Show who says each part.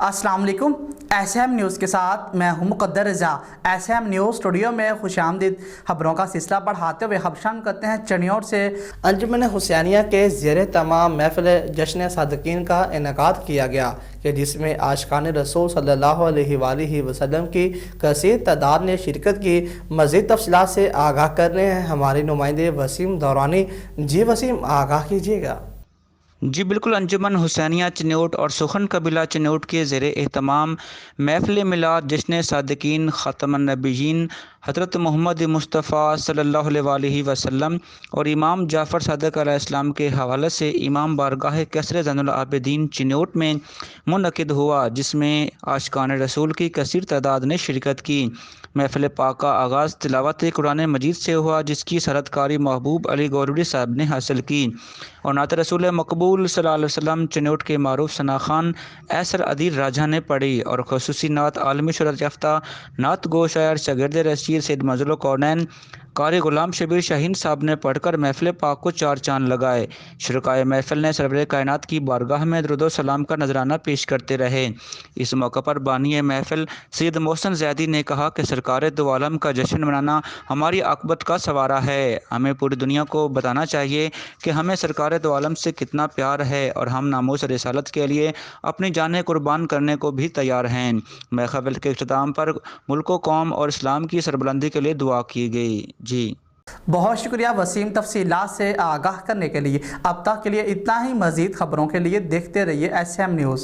Speaker 1: अस्सलाम वालेकुम। SM news के साथ मैं हूं मुक़द्दर रज़ा। एसएम न्यूज़ स्टूडियो में खुशामदीद। खबरों का सिलसिला बढ़ाते हुए खबशान करते हैं चनियोट से। अंजुमन हुसैनिया के ज़ेर तमाम महफिल जश्न सादकीन का इनेकाद किया गया कि जिसमें आशिकान रसूल सल्लल्लाहु अलैहि वसल्लम की कसीर तादाद ने शिरकत की। मज़ीद तफसीलात से आगाह कर रहे हैं हमारे नुमाइंदे वसीम दौरानी। जी वसीम, आगाह कीजिएगा।
Speaker 2: जी बिल्कुल, अंजुमन हुसैनिया चनियोट और सुखन कबीला चनियोट के ज़ेर एहतमाम महफिल मिलाद जश्न सादकीन ख़ातमुन नबिय्यीन हज़रत मोहम्मद मुस्तफ़ा सल्लल्लाहु अलैहि वसल्लम और इमाम जाफ़र सादिक़ अलैहिस्सलाम के हवाले से इमाम बारगाह कसर ज़ैनुल आबिदीन चनियोट में मुनक़िद हुआ, जिसमें आशिकान रसूल की कसीर तादाद ने शिरकत की। महफिल पाक का आगाज़ तिलावत कुरान मजीद से हुआ, जिसकी सरदकारी महबूब अली गौरवी साहब ने हासिल की और नात रसूल मकबूल सल्लल्लाहु अलैहि वसल्लम चनियोट के मारूफ सना खान ऐसर अदील राजा ने पढ़ी और खुसूसी नात आलमी शोहरत याफ्ता नात गो शायर शागिर्द रशीद सैयद मंज़िल कौनैन कारी गुलाम शबीर शाहीन साहब ने पढ़कर महफिल पाक को चार चांद लगाए। शुरकाए महफिल ने सरवरे कायनात की बारगाह में दुरूद व सलाम का नजराना पेश करते रहे। इस मौके पर बानी महफिल सैयद मोहसिन ज़ैदी ने कहा कि सरकार दो आलम का जश्न मनाना हमारी आकबत का सवारा है। हमें पूरी दुनिया को बताना चाहिए कि हमें सरकार दो आलम से कितना प्यार है और हम नामूस रिसालत के लिए अपनी जानें कुर्बान करने को भी तैयार हैं। महफिल के इख्तिताम पर मुल्क, कौम और इस्लाम की सरबुलंदी के लिए दुआ की गई। जी
Speaker 1: बहुत शुक्रिया वसीम, तफसीलात से आगाह करने के लिए। अब तक के लिए इतना ही। मज़ीद खबरों के लिए देखते रहिए एसएम न्यूज़।